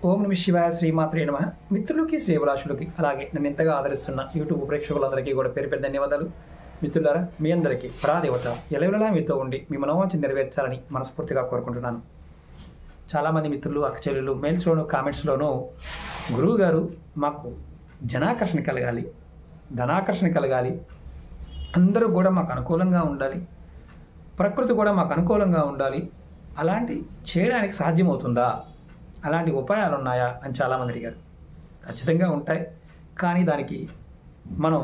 ఓం నమ శివాయ శ్రీమాత్రే నమః. మిత్రులకి శ్రీభిలాషులకి అలాగే నన్ను ఎంతగా ఆదరిస్తున్న యూట్యూబ్ ప్రేక్షకులందరికీ కూడా పేరు పేరు ధన్యవాదాలు. మిత్రులారా, మీ అందరికీ పరాదేవత ఎలవెలలా మీతో ఉండి మీ మనోవాంఛ నెరవేర్చాలని మనస్ఫూర్తిగా కోరుకుంటున్నాను. చాలామంది మిత్రులు అక్కచెల్లెలు మెయిల్స్లోను కామెంట్స్లోనూ గురువు గారు మాకు జనాకర్షణ కలగాలి, ధనాకర్షణ కలగాలి, అందరూ కూడా మాకు అనుకూలంగా ఉండాలి, ప్రకృతి కూడా మాకు అనుకూలంగా ఉండాలి, అలాంటి చేయడానికి సాధ్యమవుతుందా, అలాంటి ఉపాయాలు ఉన్నాయా అని చాలామంది అడిగారు. ఖచ్చితంగా ఉంటాయి, కానీ దానికి మనం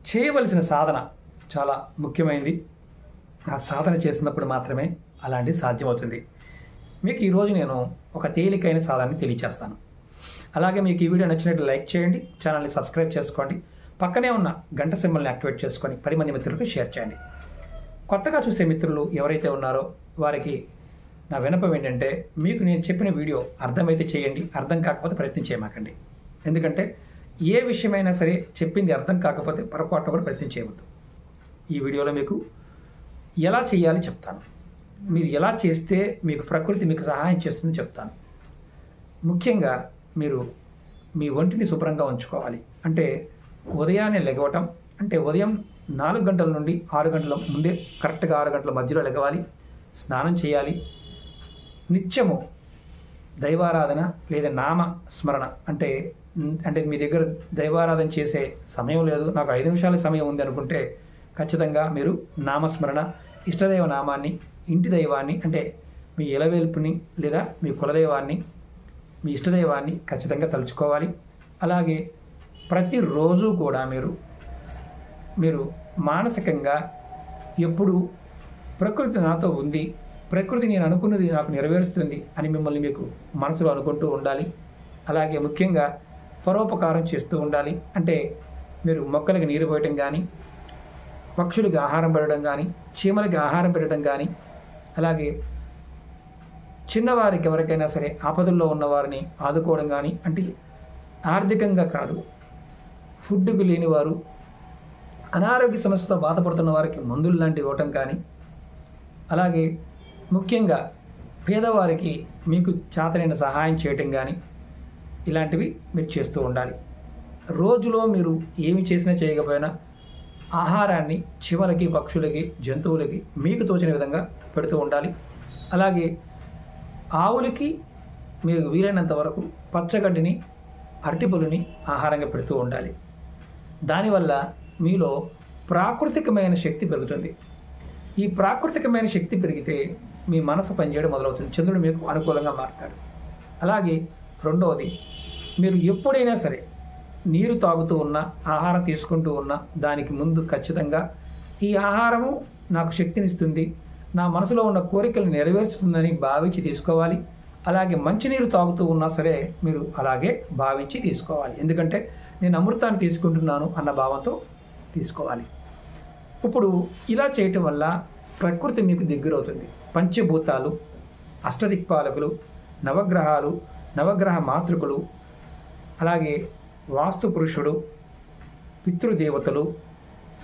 చేయవలసిన సాధన చాలా ముఖ్యమైనది. ఆ సాధన చేసినప్పుడు మాత్రమే అలాంటి సాధ్యమవుతుంది. మీకు ఈరోజు నేను ఒక తేలికైన సాధనని తెలియచేస్తాను. అలాగే మీకు ఈ వీడియో నచ్చినట్టు లైక్ చేయండి, ఛానల్ని సబ్స్క్రైబ్ చేసుకోండి, పక్కనే ఉన్న గంట సింబల్ని యాక్టివేట్ చేసుకొని 10 మంది మిత్రులకు షేర్ చేయండి. కొత్తగా చూసే మిత్రులు ఎవరైతే ఉన్నారో వారికి నా విన్నపం ఏంటంటే, మీకు నేను చెప్పిన వీడియో అర్థమైతే చేయండి, అర్థం కాకపోతే ప్రయత్నం చేయమాకండి. ఎందుకంటే ఏ విషయమైనా సరే చెప్పింది అర్థం కాకపోతే పొరపాటున కూడా ప్రయత్నం చేయవద్దు. ఈ వీడియోలో మీకు ఎలా చేయాలి చెప్తాను, మీరు ఎలా చేస్తే మీకు ప్రకృతి మీకు సహాయం చేస్తుందని చెప్తాను. ముఖ్యంగా మీరు మీ ఒంటిని శుభ్రంగా ఉంచుకోవాలి. అంటే ఉదయాన్నే లెగవటం, అంటే ఉదయం 4 గంటల నుండి 6 గంటల ముందే, కరెక్ట్గా 6 గంటల మధ్యలో లెగవాలి, స్నానం చేయాలి, నిత్యము దైవారాధన లేదా నామ స్మరణ, అంటే మీ దగ్గర దైవారాధన చేసే సమయం లేదు, నాకు 5 నిమిషాల సమయం ఉంది అనుకుంటే ఖచ్చితంగా మీరు నామస్మరణ, ఇష్టదైవ నామాన్ని, ఇంటి దైవాన్ని, అంటే మీ ఇలవేల్పుని లేదా మీ కులదైవాన్ని, మీ ఇష్టదైవాన్ని ఖచ్చితంగా తలుచుకోవాలి. అలాగే ప్రతిరోజు కూడా మీరు మానసికంగా ఎప్పుడు ప్రకృతి నాతో ఉంది, ప్రకృతి నేను అనుకున్నది నాకు నెరవేరుస్తుంది అని మిమ్మల్ని మీకు మనసులో అనుకుంటూ ఉండాలి. అలాగే ముఖ్యంగా పరోపకారం చేస్తూ ఉండాలి. అంటే మీరు మొక్కలకి నీరు పోయటం కానీ, పక్షులకి ఆహారం పెట్టడం కానీ, చీమలకి ఆహారం పెట్టడం కానీ, అలాగే చిన్నవారికి ఎవరికైనా సరే ఆపదల్లో ఉన్నవారిని ఆదుకోవడం కానీ, అంటే ఆర్థికంగా కాదు, ఫుడ్కి లేనివారు, అనారోగ్య సమస్యతో బాధపడుతున్న వారికి మందులు లాంటివి ఇవ్వటం కానీ, అలాగే ముఖ్యంగా పేదవారికి మీకు చేతనైన సహాయం చేయటం కానీ, ఇలాంటివి మీరు చేస్తూ ఉండాలి. రోజులో మీరు ఏమి చేసినా చేయకపోయినా ఆహారాన్ని చీమలకి, పక్షులకి, జంతువులకి మీకు తోచిన విధంగా పెడుతూ ఉండాలి. అలాగే ఆవులకి మీరు వీలైనంత వరకు పచ్చగడ్డిని, అరటిపొలుని ఆహారంగా పెడుతూ ఉండాలి. దానివల్ల మీలో ప్రాకృతికమైన శక్తి పెరుగుతుంది. ఈ ప్రాకృతికమైన శక్తి పెరిగితే మీ మనసు పనిచేయడం మొదలవుతుంది, చంద్రుడు మీకు అనుకూలంగా మారుతాడు. అలాగే రెండవది, మీరు ఎప్పుడైనా సరే నీరు తాగుతూ ఉన్నా, ఆహారం తీసుకుంటూ ఉన్నా, దానికి ముందు ఖచ్చితంగా ఈ ఆహారము నాకు శక్తినిస్తుంది, నా మనసులో ఉన్న కోరికలు నెరవేర్చుతుందని భావించి తీసుకోవాలి. అలాగే మంచినీరు తాగుతూ ఉన్నా సరే మీరు అలాగే భావించి తీసుకోవాలి. ఎందుకంటే నేను అమృతాన్ని తీసుకుంటున్నాను అన్న భావంతో తీసుకోవాలి. ఇప్పుడు ఇలా చేయటం వల్ల ప్రకృతి మీకు దగ్గరవుతుంది. పంచభూతాలు, అష్టదిక్పాలకులు, నవగ్రహాలు, నవగ్రహ మాతృకులు, అలాగే వాస్తు పురుషుడు, పితృదేవతలు,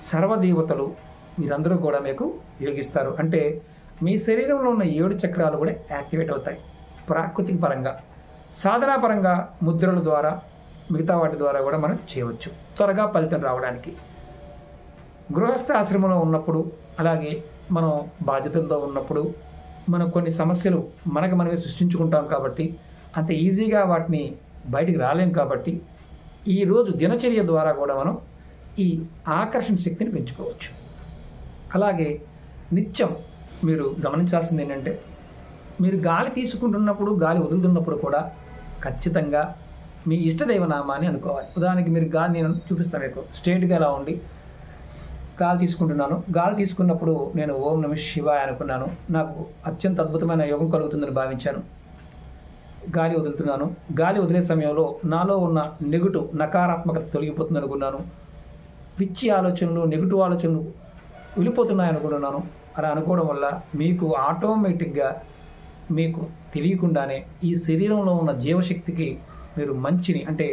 సర్వదేవతలు మీరందరూ కూడా మీకు యోగిస్తారు. అంటే మీ శరీరంలో ఉన్న 7 చక్రాలు కూడా యాక్టివేట్ అవుతాయి. ప్రాకృతిక పరంగా, సాధనా పరంగా ముద్రల ద్వారా, మిగతా వాటి ద్వారా కూడా మనం చేయవచ్చు త్వరగా ఫలితం రావడానికి. గృహస్థ ఆశ్రమంలో ఉన్నప్పుడు, అలాగే మనం బాధ్యతలతో ఉన్నప్పుడు మనం కొన్ని సమస్యలు మనకు మనమే సృష్టించుకుంటాం కాబట్టి అంత ఈజీగా వాటిని బయటికి రాలేం. కాబట్టి ఈరోజు దినచర్య ద్వారా కూడా మనం ఈ ఆకర్షణ శక్తిని పెంచుకోవచ్చు. అలాగే నిత్యం మీరు గమనించాల్సింది ఏంటంటే, మీరు గాలి తీసుకుంటున్నప్పుడు, గాలి వదులుతున్నప్పుడు కూడా ఖచ్చితంగా మీ ఇష్టదైవ నామాన్ని అనుకోవాలి. ఉదాహరణకి మీరు గాలి, నేను చూపిస్తాను మీకు, స్ట్రేట్గా ఎలా ఉండి గాలి తీసుకుంటున్నాను. గాలి తీసుకున్నప్పుడు నేను ఓం నమ శివాయ అనుకున్నాను, నాకు అత్యంత అద్భుతమైన యోగం కలుగుతుందని భావించాను. గాలి వదులుతున్నాను, గాలి వదిలే సమయంలో నాలో ఉన్న నకారాత్మకత తొలగిపోతుంది అనుకున్నాను, పిచ్చి ఆలోచనలు, నెగిటివ్ ఆలోచనలు వెళ్ళిపోతున్నాయి అనుకుంటున్నాను. అలా అనుకోవడం వల్ల మీకు ఆటోమేటిక్గా మీకు తెలియకుండానే ఈ శరీరంలో ఉన్న జీవశక్తికి మీరు మంచిని, అంటే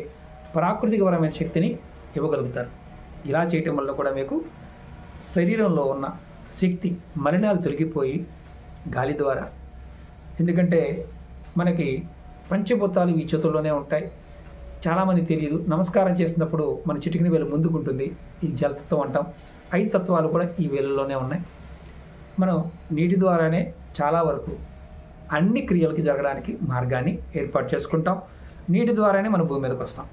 ప్రాకృతికపరమైన శక్తిని ఇవ్వగలుగుతారు. ఇలా చేయటం వల్ల కూడా మీకు శరీరంలో ఉన్న శక్తి, మలినాలు తొలగిపోయి గాలి ద్వారా, ఎందుకంటే మనకి పంచభూతాలు ఈ చేతుల్లోనే ఉంటాయి. చాలామంది తెలియదు. నమస్కారం చేసినప్పుడు మన చిటికిన వేలు ముందుకుంటుంది. ఈ జలతత్వం అంటాం. 5 తత్వాలు కూడా ఈ వేలులోనే ఉన్నాయి. మనం నీటి ద్వారానే చాలా వరకు అన్ని క్రియలకి జరగడానికి మార్గాన్ని ఏర్పాటు చేసుకుంటాం. నీటి ద్వారానే మన భూమి మీదకి వస్తాం.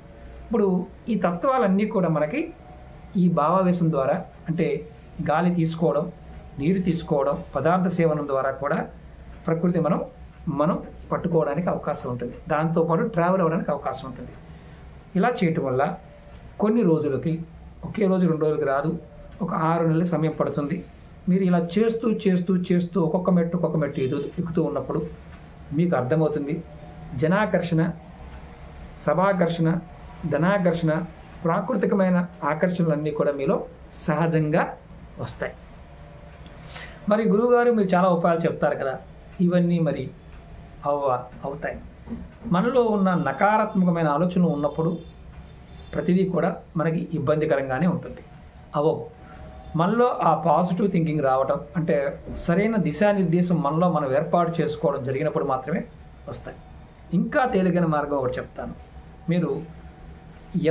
ఇప్పుడు ఈ తత్వాలన్నీ కూడా మనకి ఈ భావావేశం ద్వారా, అంటే గాలి తీసుకోవడం, నీరు తీసుకోవడం, పదార్థ సేవనం ద్వారా కూడా ప్రకృతి మనం పట్టుకోవడానికి అవకాశం ఉంటుంది. దాంతోపాటు ట్రావెల్ అవ్వడానికి అవకాశం ఉంటుంది. ఇలా చేయటం వల్ల కొన్ని రోజులకి, ఒకే రోజు 2 రోజులకి రాదు, ఒక 6 నెలల సమయం పడుతుంది. మీరు ఇలా చేస్తూ చేస్తూ చేస్తూ ఒక్కొక్క మెట్టు ఎక్కుతూ ఉన్నప్పుడు మీకు అర్థమవుతుంది. జనాకర్షణ, సభాకర్షణ, ధనాకర్షణ, ప్రాకృతికమైన ఆకర్షణలన్నీ కూడా మీలో సహజంగా వస్తాయి. మరి గురువుగారు మీరు చాలా ఉపాయాలు చెప్తారు కదా, ఇవన్నీ మరి అవుతాయి. మనలో ఉన్న నకారాత్మకమైన ఆలోచనలు ఉన్నప్పుడు ప్రతిదీ కూడా మనకి ఇబ్బందికరంగానే ఉంటుంది. అవవు. మనలో ఆ పాజిటివ్ థింకింగ్ రావటం, అంటే సరైన దిశానిర్దేశం మనలో మనం ఏర్పాటు చేసుకోవడం జరిగినప్పుడు మాత్రమే వస్తాయి. ఇంకా తేలికైన మార్గం ఒకటి చెప్తాను. మీరు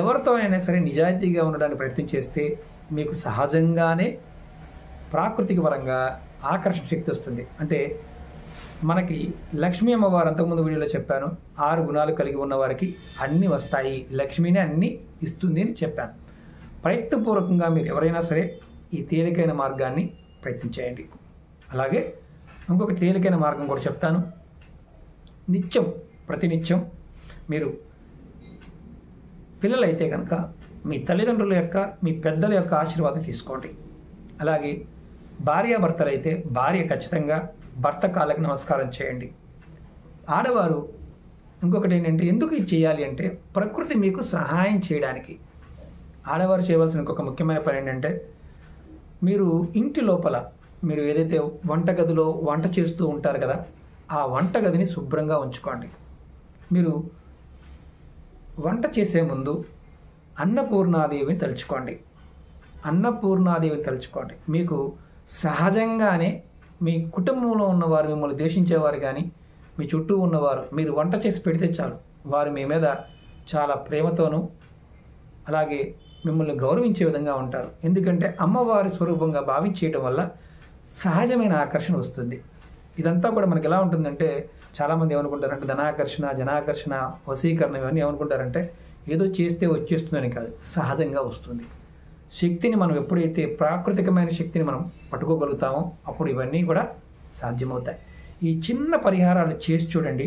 ఎవరితో అయినా సరే నిజాయితీగా ఉండడానికి ప్రయత్నం చేస్తే మీకు సహజంగానే ప్రాకృతిక పరంగా ఆకర్షణ శక్తి వస్తుంది. అంటే మనకి లక్ష్మీ అమ్మవారు అంతకుముందు వీడియోలో చెప్పాను, 6 గుణాలు కలిగి ఉన్న వారికి అన్నీ వస్తాయి, లక్ష్మీనే అన్నీ ఇస్తుంది అని చెప్పాను. ప్రయత్నపూర్వకంగా మీరు ఎవరైనా సరే ఈ తేలికైన మార్గాన్ని ప్రయత్నించేయండి. అలాగే ఇంకొక తేలికైన మార్గం కూడా చెప్తాను. ప్రతినిత్యం మీరు పిల్లలైతే కనుక మీ తల్లిదండ్రుల యొక్క, మీ పెద్దల యొక్క ఆశీర్వాదం తీసుకోండి. అలాగే భార్యాభర్తలైతే భార్య ఖచ్చితంగా భర్త కాళ్ళకి నమస్కారం చేయండి. ఆడవారు ఇంకొకటి ఏంటంటే, ఎందుకు ఇది చేయాలి అంటే ప్రకృతి మీకు సహాయం చేయడానికి. ఆడవారు చేయవలసిన ఇంకొక ముఖ్యమైన పని ఏంటంటే, మీరు ఇంటి లోపల మీరు ఏదైతే వంటగదిలో వంట చేస్తూ ఉంటారు కదా, ఆ వంటగదిని శుభ్రంగా ఉంచుకోండి. మీరు వంట చేసే ముందు అన్నపూర్ణాదేవిని తలుచుకోండి. మీకు సహజంగానే మీ కుటుంబంలో ఉన్నవారు, మిమ్మల్ని ద్వేషించేవారు కానీ, మీ చుట్టూ ఉన్నవారు మీరు వంట చేసి పెడితే చాలు, వారు మీ మీద చాలా ప్రేమతోనూ అలాగే మిమ్మల్ని గౌరవించే విధంగా ఉంటారు. ఎందుకంటే అమ్మవారి స్వరూపంగా భావించేయడం వల్ల సహజమైన ఆకర్షణ వస్తుంది. ఇదంతా కూడా మనకి ఎలా ఉంటుందంటే, చాలామంది ఏమనుకుంటారంటే ధనాకర్షణ, జనాకర్షణ, వశీకరణ ఇవన్నీ ఏమనుకుంటారంటే ఏదో చేస్తే వచ్చేస్తుందని కాదు, సహజంగా వస్తుంది. శక్తిని మనం ఎప్పుడైతే ప్రాకృతికమైన శక్తిని మనం పట్టుకోగలుగుతామో అప్పుడు ఇవన్నీ కూడా సాధ్యమవుతాయి. ఈ చిన్న పరిహారాలు చేసి చూడండి.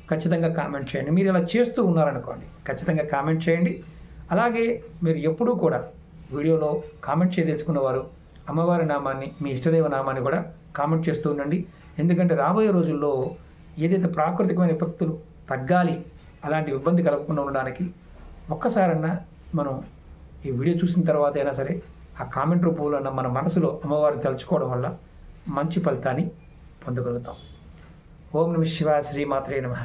ఖచ్చితంగా కామెంట్ చేయండి. మీరు ఇలా చేస్తూ ఉన్నారనుకోండి, ఖచ్చితంగా కామెంట్ చేయండి. అలాగే మీరు ఎప్పుడూ కూడా వీడియోలో కామెంట్ చేయదలుచుకున్నవారు అమ్మవారి నామాన్ని, మీ ఇష్టదైవ నామాన్ని కూడా కామెంట్ చేస్తూ ఉండండి. ఎందుకంటే రాబోయే రోజుల్లో ఏదైతే ప్రాకృతికమైన విపత్తులు తగ్గాలి, అలాంటి ఇబ్బంది కలగకుండా ఉండడానికి ఒక్కసారన్నా మనం ఈ వీడియో చూసిన తర్వాత అయినా సరే ఆ కామెంట్ రూపంలో మన మనసులో అమ్మవారిని తలుచుకోవడం వల్ల మంచి ఫలితాన్ని పొందగలుగుతాం. ఓం నమః శివాయ. శ్రీమాత్రే నమః.